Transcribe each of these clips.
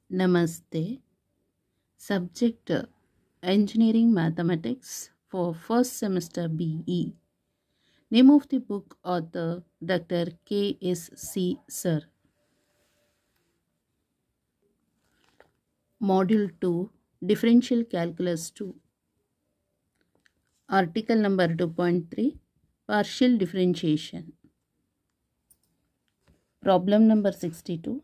Namaste. Subject Engineering Mathematics for first semester BE. Name of the book author Dr. K.S.C. Sir. Module 2 Differential Calculus 2. Article number 2.3 Partial Differentiation. Problem number 62.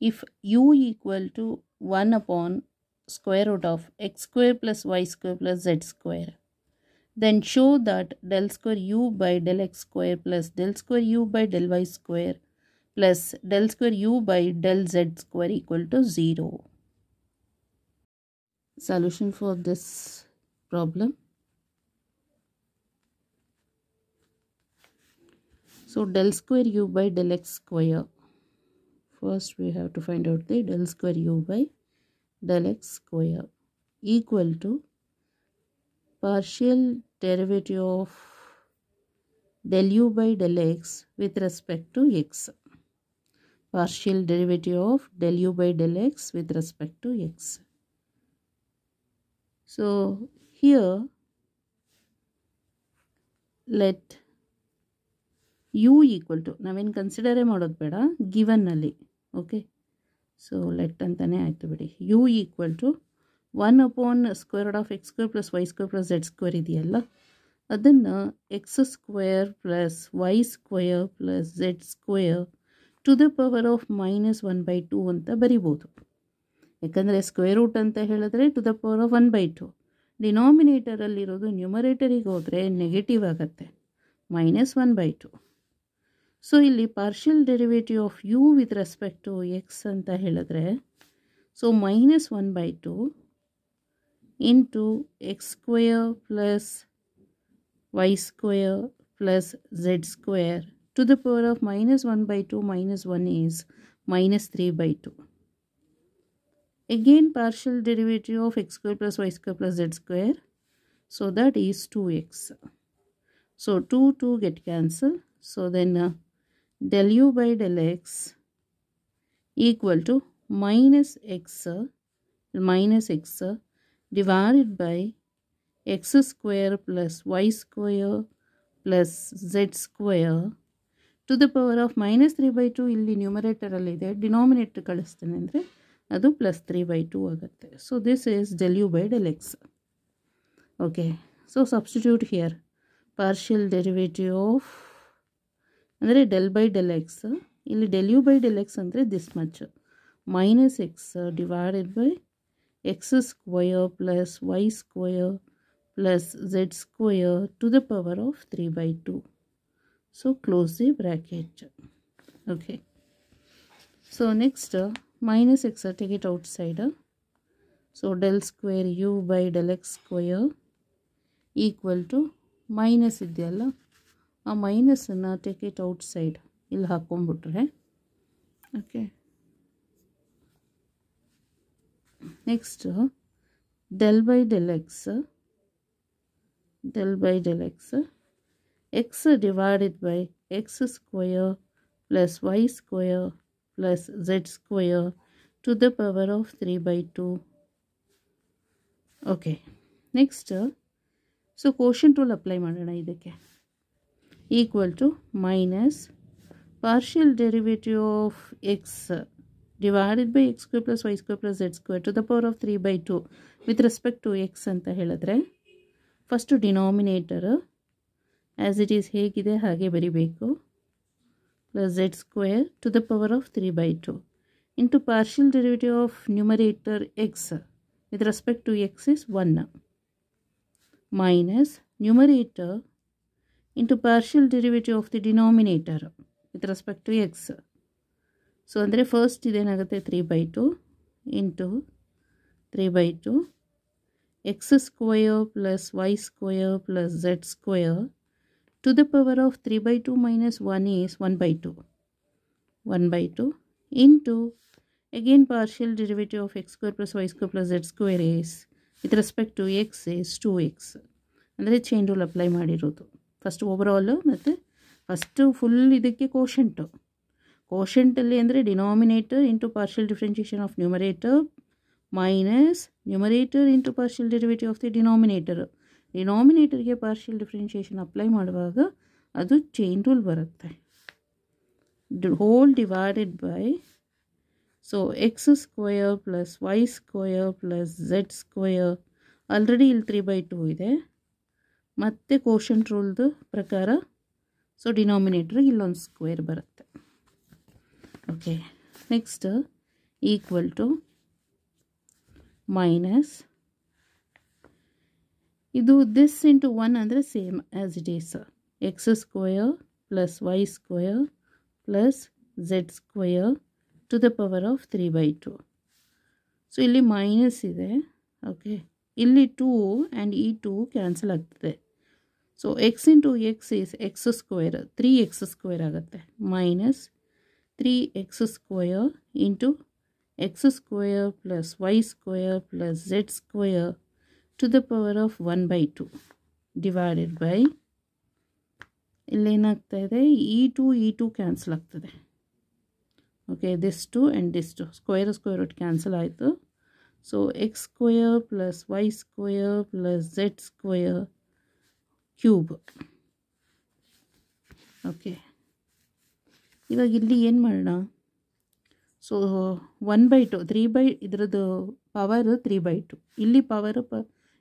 If u equal to 1 upon square root of x square plus y square plus z square, then show that del square u by del x square plus del square u by del y square plus del square u by del z square equal to 0. Solution for this problem. So del square u by del x square. First we have to find out the del square u by del x square equal to partial derivative of del u by del x with respect to x. Partial derivative of del u by del x with respect to x. So here let u equal to, ನಾವೇನು ಕನ್ಸಿಡರೇ ಮಾಡೋದು ಬೇಡ, given ನಲ್ಲಿ. Okay, so let ಅಂತಾನೆ ಆಯ್ತು ಬಿಡಿ. u equal to 1 upon square root of X square plus Y square plus Z square ಇದೆಯಲ್ಲ, ಅದನ್ನು X square plus Y square plus Z square to the power of -1/2 ಅಂತ ಬರಿಬೋದು. ಯಾಕಂದರೆ square root ಅಂತ ಹೇಳಿದ್ರೆ ಟು ದ ಪವರ್ ಆಫ್ 1/2. ಡಿನಾಮಿನೇಟರಲ್ಲಿರೋದು ನ್ಯೂಮರೇಟರಿಗೆ ಹೋದರೆ ನೆಗೆಟಿವ್ ಆಗುತ್ತೆ, -1/2. ಸೊ ಇಲ್ಲಿ partial derivative of you with respect to X ಅಂತ ಹೇಳಿದ್ರೆ, so -1/2 into X square plus Y square plus Z square to the power of -1/2 -1 is -3/2. Again partial derivative of x square plus y square plus z square, so that is 2x. So 2 get cancelled. So then del u by del x equal to minus x divided by x square plus y square plus z square to the power of -3/2. ಇಲ್ಲಿ ನ್ಯೂಮರೇಟರಲ್ಲಿದೆ, denominator ಕಳಿಸ್ತೇನೆ ಅಂದರೆ ಅದು +3/2 ಆಗುತ್ತೆ. So this is del u by del x. Okay, so substitute here partial derivative of ಅಂದರೆ del by del x, ಇಲ್ಲಿ del u by del x ಅಂದರೆ this much, -x divided by x square plus y square plus z square to the power of 3/2. So close the bracket. Okay, so next -x take it outside. So del square u by del x square equal to minus ಇದೆಯಲ್ಲ, ಆ ಮೈನಸನ್ನು take it outside ಇಲ್ಲಿ ಹಾಕ್ಕೊಂಡ್ಬಿಟ್ರೆ. Okay, next del by del x x divided by x square plus y square plus z square to the power of 3/2. Okay, next so quotient rule apply ಮಾಡೋಣ ಇದಕ್ಕೆ. Equal to minus partial derivative of X divided by X square plus Y square plus Z square to the power of 3/2 with respect to X ಅಂತ ಹೇಳಿದ್ರೆ, first denominator as it is ಹೇಗಿದೆ ಹಾಗೆ ಬರಿಬೇಕು, plus Z square to the power of 3/2 into partial derivative of numerator X with respect to X is 1 minus numerator into partial derivative of the denominator with respect to x. So ಅಂದರೆ first ಇದೇನಾಗುತ್ತೆ 3/2 into 3/2 x square plus Y square plus Z square to the power of 3/2 -1 is 1/2 into again partial derivative of X square plus Y square plus Z square is with respect to x is 2x. ಅಂದರೆ chain rule apply ಮಾಡಿರೋದು first overall, ಮತ್ತು first full ಇದಕ್ಕೆ quotient ಕೋಶೆಂಟಲ್ಲಿ ಅಂದರೆ denominator into partial differentiation of numerator minus numerator into partial derivative of the denominator. ಡಿನಾಮಿನೇಟರ್ಗೆ partial differentiation apply ಮಾಡುವಾಗ ಅದು chain rule ಬರುತ್ತೆ. Whole divided by, so x square plus y square plus z square. Already ಇಲ್ಲಿ 3/2 ಇದೆ, ಮತ್ತು quotient ರೂಲ್ದು ಪ್ರಕಾರ so ಡಿನಾಮಿನೇಟ್ರಿಗೆ ಇಲ್ಲೊಂದು square ಬರುತ್ತೆ. Okay, next equal to minus ಇದು ದಿಸ್ ಇಂಟು 1 ಅಂದರೆ same as it is x square plus y square plus z square to the power of 3/2. So ಇಲ್ಲಿ minus ಇದೆ. ಓಕೆ, ಇಲ್ಲಿ 2 ಆ್ಯಂಡ್ ಈ 2 ಕ್ಯಾನ್ಸಲ್ ಆಗ್ತದೆ. So x into x is x square, 3x square ಆಗುತ್ತೆ, minus 3x square into X square plus Y square plus Z square to the power of 1/2 divided by, ಇಲ್ಲೇನಾಗ್ತಾ ಇದೆ, ಈ 2 cancel ಆಗ್ತದೆ. Okay, this 2 and this 2 square root cancel ಆಯಿತು. So X square plus Y square plus Z square cube. Okay, ಇವಾಗ ಇಲ್ಲಿ ಏನು ಮಾಡೋಣ, so 1/2 ಇದರದ್ದು ಪವರ್ 3/2, ಇಲ್ಲಿ ಪವರ್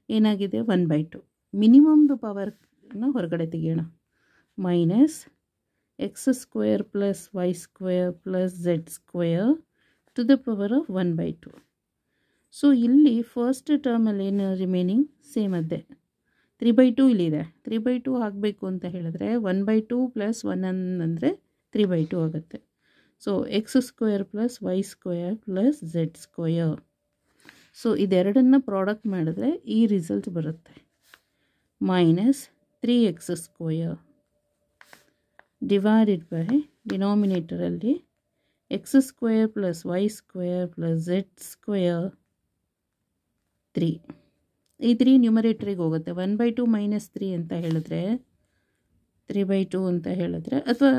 ಏನಾಗಿದೆ 1/2, ಮಿನಿಮಮ್ದು ಪವರ್ನ ಹೊರಗಡೆ ತೆಗೆಯೋಣ, minus x square plus Y square plus Z square to the power of 1/2. So ಇಲ್ಲಿ ಫಸ್ಟ್ ಟರ್ಮಲ್ಲಿ ಏನು ರಿಮೈನಿಂಗ್ ಸೇಮ್ ಅದೇ 3/2 ಇಲ್ಲಿದೆ. 3/2 ಆಗಬೇಕು ಅಂತ ಹೇಳಿದ್ರೆ 1/2 ಪ್ಲಸ್ 1 ಅಂದರೆ 3/2 ಆಗುತ್ತೆ. So X square plus Y square plus Z square. So ಇದೆರಡನ್ನು ಪ್ರಾಡಕ್ಟ್ ಮಾಡಿದ್ರೆ ಈ ರಿಸಲ್ಟ್ ಬರುತ್ತೆ, minus 3x square divided by ಡಿನಾಮಿನೇಟರಲ್ಲಿ x square plus Y square plus Z square 3. ಈ 3 ನ್ಯೂಮರೇಟರಿಗೆ ಹೋಗುತ್ತೆ. 1/2 ಮೈನಸ್ 3 ಅಂತ ಹೇಳಿದ್ರೆ 3/2 ಅಂತ ಹೇಳಿದ್ರೆ, ಅಥವಾ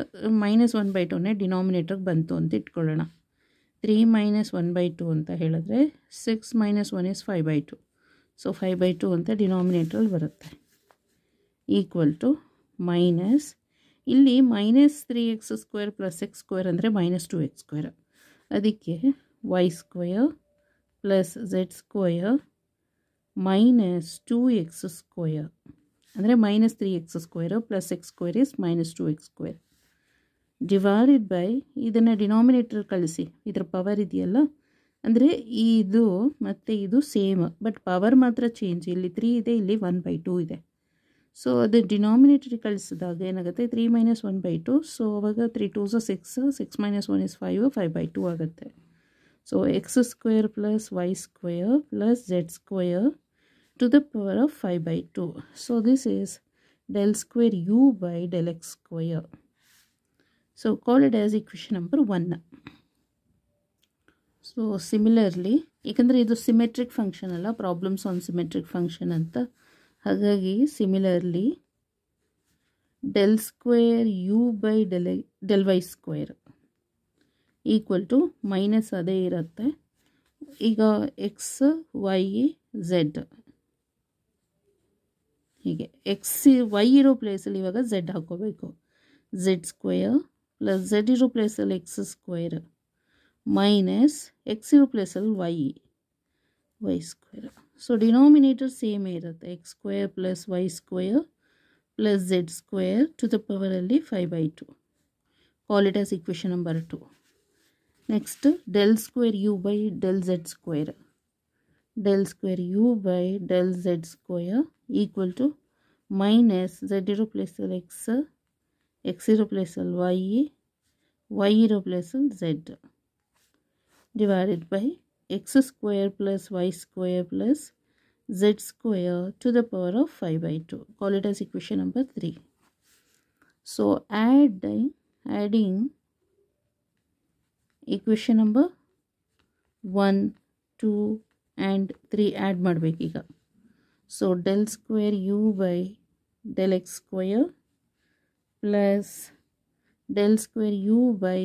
ಮೈನಸ್ 1/2ನೇ ಡಿನಾಮಿನೇಟ್ರಿಗೆ ಬಂತು ಅಂತ ಇಟ್ಕೊಳ್ಳೋಣ. 3 ಮೈನಸ್ 1/2 ಅಂತ ಹೇಳಿದ್ರೆ 6 ಮೈನಸ್ 1 ಇಸ್ 5/2. ಸೊ 5/2 ಅಂತ ಡಿನಾಮಿನೇಟ್ರಲ್ಲಿ ಬರುತ್ತೆ, ಈಕ್ವಲ್ ಟು ಮೈನಸ್ ಇಲ್ಲಿ minus 3x square plus x square ಅಂದರೆ ಮೈನಸ್ 2x ಸ್ಕ್ವೇರ್, ಅದಕ್ಕೆ y square plus Z square minus 2x square ಅಂದರೆ minus 3x square plus x square is minus 2x square divided by, ಇದನ್ನು denominator ಕಳಿಸಿ, ಇದರ power ಇದೆಯಲ್ಲ, ಅಂದರೆ ಇದು ಮತ್ತು ಇದು ಸೇಮ್, ಬಟ್ ಪವರ್ ಮಾತ್ರ ಚೇಂಜ್. ಇಲ್ಲಿ 3 ಇದೆ, ಇಲ್ಲಿ 1/2 ಇದೆ. ಸೊ ಅದು ಡಿನಾಮಿನೇಟರಿಗೆ ಕಳಿಸಿದಾಗ ಏನಾಗುತ್ತೆ, 3 ಮೈನಸ್ 1/2. ಸೊ ಅವಾಗ 3 2s 6, 6 ಮೈನಸ್ 1 ಇಸ್ 5, 5/2 ಆಗುತ್ತೆ. So X square plus Y square plus Z square to the power of 5/2. So this is del square u by del x square. So call it as equation number 1. So similarly, ಏಕೆಂದರೆ ಇದು symmetric function ಅಲ್ಲ, problems on symmetric function ಅಂತ, ಹಾಗಾಗಿ similarly del square u by del y square equal to minus ಅದೇ ಇರುತ್ತೆ. ಈಗ X Y Z ಹೀಗೆ X Y ಇರೋ ಪ್ಲೇಸಲ್ಲಿ ಇವಾಗ ಝೆಡ್ ಹಾಕೋಬೇಕು, ಝೆಡ್ ಸ್ಕ್ವೇರ್ ಪ್ಲಸ್ ಝೆಡ್ ಇರೋ ಪ್ಲೇಸಲ್ಲಿ ಎಕ್ಸ್ ಸ್ಕ್ವೇರ್ ಮೈನಸ್ ಎಕ್ಸ್ ಇರೋ ಪ್ಲೇಸಲ್ಲಿ y square. So denominator same ಇರುತ್ತೆ, x square plus Y square plus Z square to the ಪವರಲ್ಲಿ 5/2. Call it as equation number 2. Next del square u by del z square, del square u by del z square equal to minus z ಇರೋ ಪ್ಲೇಸಲ್ಲಿ x ಇರೋ ಪ್ಲೇಸಲ್ಲಿ y ಇರೋ ಪ್ಲೇಸಲ್ಲಿ z divided by x square plus y square plus z square to the power of 5/2. Call it as equation number 3. So adding equation number 1, 2 and 3 add ಮಾಡಬೇಕೀಗ. So del square u by del x square plus del square u by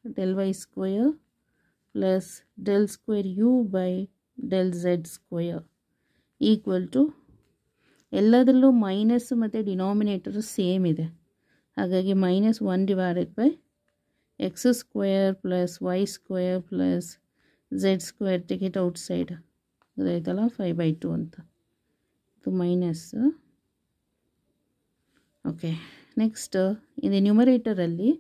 del y square plus del square u by del z square equal to ಎಲ್ಲದರಲ್ಲೂ minus ಮತ್ತು denominator same ಇದೆ. ಹಾಗಾಗಿ -1 divided by X square plus Y square plus Z square take it outside ಅದಾಯ್ತಲ್ಲ 5/2 ಅಂತ ಇದು ಮೈನಸ್. Okay, next ಇದು ನ್ಯೂಮರೇಟರಲ್ಲಿ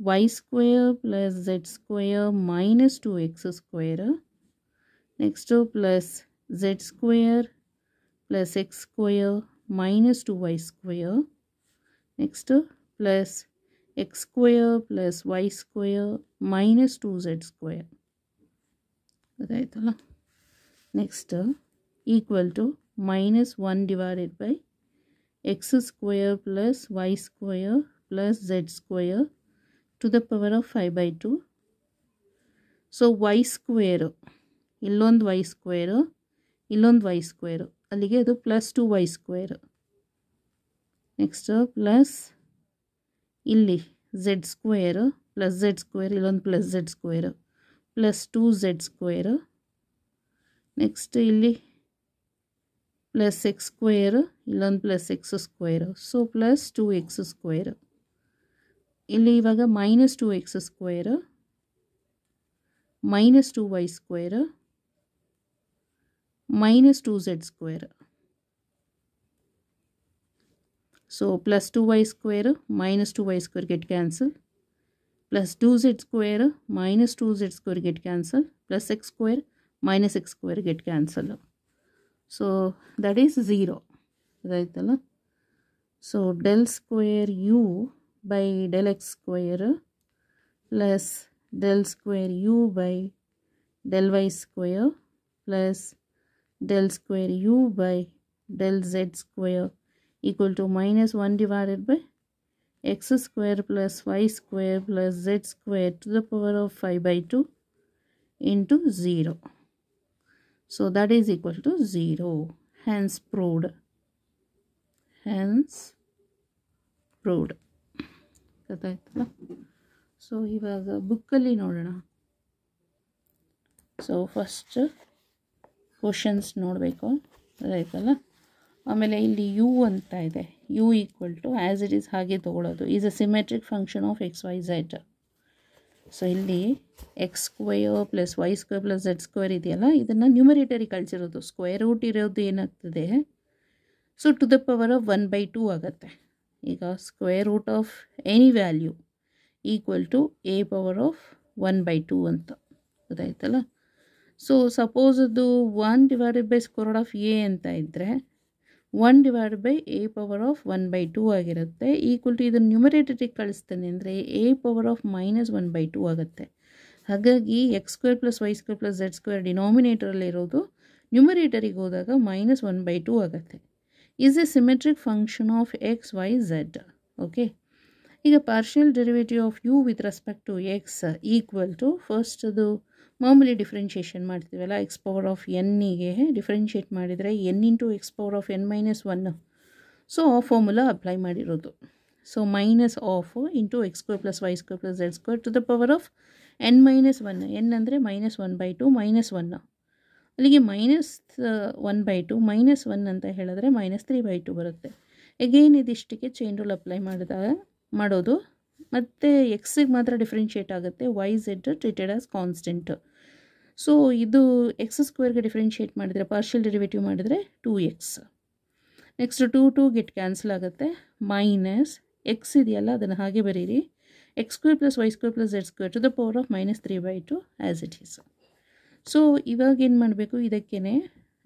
y square plus z square minus 2x square, next plus z square plus x square minus 2y square, next plus x square plus y square minus 2z square ಅದಾಯ್ತಲ್ಲ. Next equal to -1 divided by x square plus y square plus z square to the power of 5/2. So y square ಇಲ್ಲೊಂದು y square ಇಲ್ಲೊಂದು y square ಅಲ್ಲಿಗೆ ಅದು +2y square. Next plus ಇಲ್ಲಿ z square plus z square ಇಲ್ಲೊಂದು plus z square plus 2z square. Next ಇಲ್ಲಿ plus x square ಇಲ್ಲೊಂದು plus x square, so plus 2x square. ಇಲ್ಲಿ ಇವಾಗ -2x square minus 2y square minus 2z square. So plus 2y square minus 2y square get cancelled, plus 2z square minus 2z square get cancelled, plus x square minus x square get cancelled. So that is 0 right? So del square u by del x square plus del square u by del y square plus del square u by del z square equal to -1 divided by x square plus y square plus z square to the power of 5/2 into 0. So that is equal to 0. Hence proved. Hence proved. ಗೊತ್ತಾಯ್ತಲ್ಲ. So ಇವಾಗ ಬುಕ್ಕಲ್ಲಿ ನೋಡೋಣ. So first questions ನೋಡಬೇಕು ಆಯ್ತಲ್ಲ. ಆಮೇಲೆ ಇಲ್ಲಿ u ಅಂತ ಇದೆ, u equal to as it is ಹಾಗೆ ತೊಗೊಳ್ಳೋದು. Is a symmetric function of x Y z. So ಇಲ್ಲಿ x square plus Y square plus Z square ಇದೆಯಲ್ಲ, ಇದನ್ನು ನ್ಯೂಮರೇಟರಿಗೆ ಕಳಿಸಿರೋದು. ಸ್ಕ್ವೇರ್ ರೂಟ್ ಇರೋದು ಏನಾಗ್ತದೆ, so to the power of 1/2 ಆಗುತ್ತೆ. ಈಗ square root of any value equal to a power of 1/2 ಅಂತ ಗೊತ್ತಾಯ್ತಲ್ಲ. ಸೊ ಸಪೋಸ್ ಅದು 1 divided by square root of a ಅಂತ ಇದ್ದರೆ 1 divided by a power of 1/2 ಆಗಿರುತ್ತೆ. ಈಕ್ವಲ್ ಟು ಇದನ್ನು ನ್ಯೂಮರೇಟರಿಗೆ ಕಳಿಸ್ತಾನೆ ಅಂದರೆ a ಪವರ್ ಆಫ್ -1/2 ಆಗುತ್ತೆ. ಹಾಗಾಗಿ x square plus Y square plus Z square ಡಿನಾಮಿನೇಟರಲ್ಲಿರೋದು ನ್ಯೂಮರೇಟರಿಗೆ ಹೋದಾಗ -1/2 ಆಗುತ್ತೆ. Is a symmetric function of x Y z. Okay, ಈಗ partial derivative of you with respect to x equal to first ಅದು ಮಾಮೂಲಿ differentiation ಮಾಡ್ತೀವಲ್ಲ, ಎಕ್ಸ್ ಪವರ್ ಆಫ್ ಎನ್ನಿಗೆ differentiate ಮಾಡಿದರೆ n into x power of n-1. So ಆ formula apply ಮಾಡಿರೋದು. So minus of into X square plus Y square plus Z square to the power of n-1. N ಅಂದರೆ -1/2 -1. ಅಲ್ಲಿಗೆ -1/2 -1 ಅಂತ ಹೇಳಿದ್ರೆ -3/2 ಬರುತ್ತೆ. Again ಇದಿಷ್ಟಕ್ಕೆ ಚೈನ್ ರೂಲ್ ಅಪ್ಲೈ ಮಾಡೋದು. ಮತ್ತು ಎಕ್ಸಿಗೆ ಮಾತ್ರ ಡಿಫ್ರೆನ್ಷಿಯೇಟ್ ಆಗುತ್ತೆ, Y Z treated as constant. So ಇದು ಎಕ್ಸ್ ಸ್ಕ್ವೇರ್ಗೆ ಡಿಫ್ರೆನ್ಷಿಯೇಟ್ ಮಾಡಿದರೆ ಪಾರ್ಷಿಯಲ್ ಡೆರಿವೇಟಿವ್ ಮಾಡಿದರೆ 2x. ನೆಕ್ಸ್ಟ್ 2 ಗೆಟ್ ಕ್ಯಾನ್ಸಲ್ ಆಗುತ್ತೆ. ಮೈನಸ್ ಎಕ್ಸ್ ಇದೆಯಲ್ಲ ಅದನ್ನು ಹಾಗೆ ಬರೀರಿ, X square plus Y square plus Z square to the power of -3/2 as it is. So ಇವಾಗ ಏನು ಮಾಡಬೇಕು, ಇದಕ್ಕೇ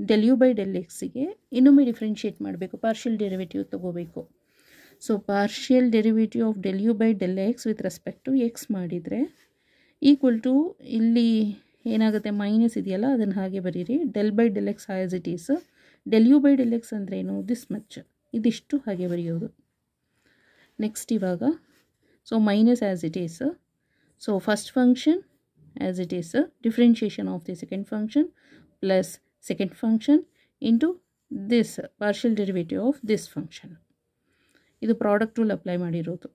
del u by del xಗೆ ಇನ್ನೊಮ್ಮೆ ಡಿಫ್ರೆನ್ಷಿಯೇಟ್ ಮಾಡಬೇಕು, ಪಾರ್ಷಿಯಲ್ ಡೆರಿವೇಟಿವ್ ತೊಗೋಬೇಕು. So partial derivative of del u by del x with respect to X ಮಾಡಿದರೆ equal to ಇಲ್ಲಿ ಏನಾಗುತ್ತೆ ಮೈನಸ್ ಇದೆಯಲ್ಲ ಅದನ್ನು ಹಾಗೆ ಬರೀರಿ, del by del x as it is. del u by del x ಅಂದ್ರೇನು, ದಿಸ್ ಮಚ್, ಇದಿಷ್ಟು ಹಾಗೆ ಬರೆಯೋದು. ನೆಕ್ಸ್ಟ್ ಇವಾಗ so minus as it is. So first function as it is, differentiation of the second function plus second function into this partial derivative of this function. ಇದು product rule apply ಮಾಡಿರೋದು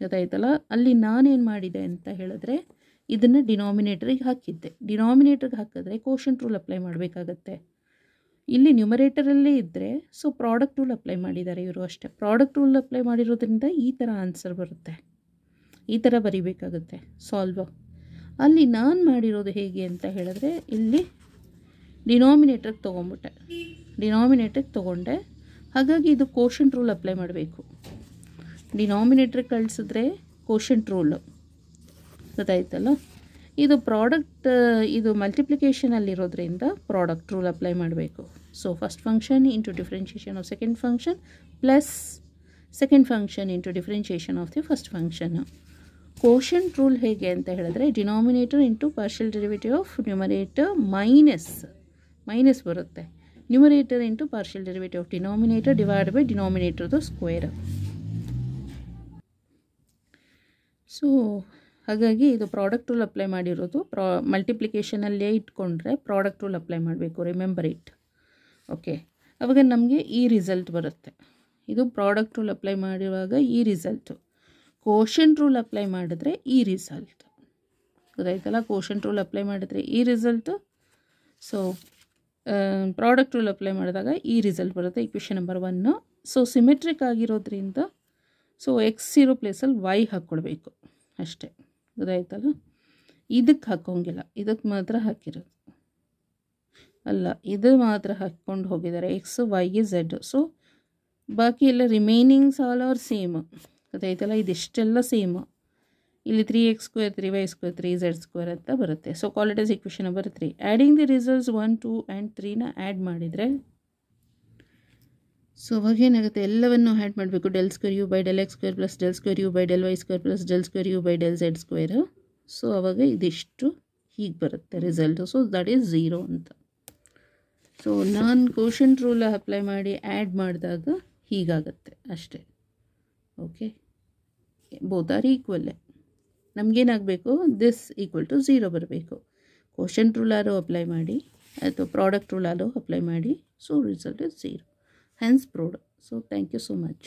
ಗೊತ್ತಾಯ್ತಲ್ಲ. ಅಲ್ಲಿ ನಾನೇನು ಮಾಡಿದೆ ಅಂತ ಹೇಳಿದ್ರೆ ಇದನ್ನು ಡಿನಾಮಿನೇಟ್ರಿಗೆ ಹಾಕಿದ್ದೆ. ಡಿನಾಮಿನೇಟ್ರಿಗೆ ಹಾಕಿದ್ರೆ ಕೋಷಂಟ್ ರೂಲ್ ಅಪ್ಲೈ ಮಾಡಬೇಕಾಗತ್ತೆ. ಇಲ್ಲಿ ನ್ಯೂಮರೇಟರಲ್ಲೇ ಇದ್ದರೆ ಸೊ ಪ್ರಾಡಕ್ಟ್ ರೂಲ್ ಅಪ್ಲೈ ಮಾಡಿದ್ದಾರೆ ಇವರು ಅಷ್ಟೇ. ಪ್ರಾಡಕ್ಟ್ ರೂಲ್ ಅಪ್ಲೈ ಮಾಡಿರೋದ್ರಿಂದ ಈ ಥರ ಆನ್ಸರ್ ಬರುತ್ತೆ, ಈ ಥರ ಬರಿಬೇಕಾಗುತ್ತೆ ಸಾಲ್ವ್. ಅಲ್ಲಿ ನಾನು ಮಾಡಿರೋದು ಹೇಗೆ ಅಂತ ಹೇಳಿದ್ರೆ ಇಲ್ಲಿ ಡಿನಾಮಿನೇಟ್ರಿಗೆ ತೊಗೊಂಡೆ. ಹಾಗಾಗಿ ಇದು ಕೋಷಂಟ್ ರೂಲ್ ಅಪ್ಲೈ ಮಾಡಬೇಕು. ಡಿನಾಮಿನೇಟ್ರಿಗೆ ಕಳಿಸಿದ್ರೆ ಕೋಷಂಟ್ ರೂಲ್, ಗೊತ್ತಾಯ್ತಲ್ಲ. ಇದು ಪ್ರಾಡಕ್ಟ್, ಇದು ಮಲ್ಟಿಪ್ಲಿಕೇಷನಲ್ಲಿರೋದ್ರಿಂದ ಪ್ರಾಡಕ್ಟ್ ರೂಲ್ ಅಪ್ಲೈ ಮಾಡಬೇಕು. So first function into differentiation of second function plus second function into differentiation of the first function. Quotient rule ಹೇಗೆ ಅಂತ ಹೇಳಿದ್ರೆ denominator into partial derivative of numerator minus ಬರುತ್ತೆ. Numerator into partial derivative of denominator divide by ಡಿನಾಮಿನೇಟರ್ದು square. So ಹಾಗಾಗಿ ಇದು product rule apply ಮಾಡಿರೋದು. ಮಲ್ಟಿಪ್ಲಿಕೇಷನಲ್ಲೇ ಇಟ್ಕೊಂಡ್ರೆ ಪ್ರಾಡಕ್ಟ್ ರೂಲ್ ಅಪ್ಲೈ ಮಾಡಬೇಕು, ರಿಮೆಂಬರ್ ಇಟ್. ಓಕೆ, ಅವಾಗ ನಮಗೆ ಈ ರಿಸಲ್ಟ್ ಬರುತ್ತೆ. ಇದು ಪ್ರಾಡಕ್ಟ್ ರೂಲ್ ಅಪ್ಲೈ ಮಾಡಿರುವಾಗ ಈ ರಿಸಲ್ಟು. ಕೋಷಂಟ್ ರೂಲ್ ಅಪ್ಲೈ ಮಾಡಿದ್ರೆ ಈ ರಿಸಲ್ಟ್, ಗೊತ್ತಾಯ್ತಲ್ಲ. ಕೋಷಂಟ್ ರೂಲ್ ಅಪ್ಲೈ ಮಾಡಿದ್ರೆ ಈ result. So product rule apply ಮಾಡಿದಾಗ ಈ ರಿಸಲ್ಟ್ ಬರುತ್ತೆ, ಇಕ್ವೇಷನ್ ನಂಬರ್ 1. ಸೊ ಸಿಮೆಟ್ರಿಕ್ ಆಗಿರೋದ್ರಿಂದ ಸೊ ಎಕ್ಸ್ ಇರೋ ಪ್ಲೇಸಲ್ಲಿ ವೈ ಹಾಕ್ಕೊಳ್ಬೇಕು ಅಷ್ಟೇ, ಗೊತ್ತಾಯ್ತಲ್ಲ. ಇದಕ್ಕೆ ಹಾಕೋಂಗಿಲ್ಲ, ಇದಕ್ಕೆ ಮಾತ್ರ ಹಾಕಿರೋದು ಅಲ್ಲ, ಇದು ಮಾತ್ರ ಹಾಕ್ಕೊಂಡು ಹೋಗಿದ್ದಾರೆ ಎಕ್ಸ್ ವೈಗೆ ಝೆಡ್. ಸೊ ಬಾಕಿ ಎಲ್ಲ ರಿಮೈನಿಂಗ್ಸ್ ಆಲ್ ಆರ್ ಸೇಮ್, ಗೊತ್ತಾಯ್ತಲ್ಲ. ಇದಿಷ್ಟೆಲ್ಲ ಸೇಮ್. ಇಲ್ಲಿ 3x² 3y² 3z² ಅಂತ ಬರುತ್ತೆ. So call it as equation number 3. Adding the results 1, 2 and 3ನ ಆ್ಯಡ್ ಮಾಡಿದರೆ ಸೊ ಅವಾಗ ಏನಾಗುತ್ತೆ, ಎಲ್ಲವನ್ನು ಆ್ಯಡ್ ಮಾಡಬೇಕು. ∇2u / ∇x² plus ∇2u / ∇y² plus ∇2u / ∇z². So ಅವಾಗ ಇದಿಷ್ಟು ಹೀಗೆ ಬರುತ್ತೆ ರಿಸಲ್ಟು. ಸೊ ದಟ್ ಈಸ್ 0 ಅಂತ. ಸೊ ನಾನು ಕೋಷಂಟ್ ರೂಲ್ ಅಪ್ಲೈ ಮಾಡಿ ಆ್ಯಡ್ ಮಾಡಿದಾಗ ಹೀಗಾಗತ್ತೆ ಅಷ್ಟೇ. ಓಕೆ, ಬೋತ್ ಆರ್ ಈಕ್ವಲ್ಲೇ. ನಮಗೇನಾಗಬೇಕು, ದಿಸ್ ಈಕ್ವಲ್ ಟು 0 ಬರಬೇಕು. ಕೋಷಂಟ್ ರೂಲ್ ಆರು ಅಪ್ಲೈ ಮಾಡಿ ಅಥವಾ ಪ್ರಾಡಕ್ಟ್ ರೂಲ್ ಆರು ಅಪ್ಲೈ ಮಾಡಿ. So result is 0. Hence proved. So thank you so much.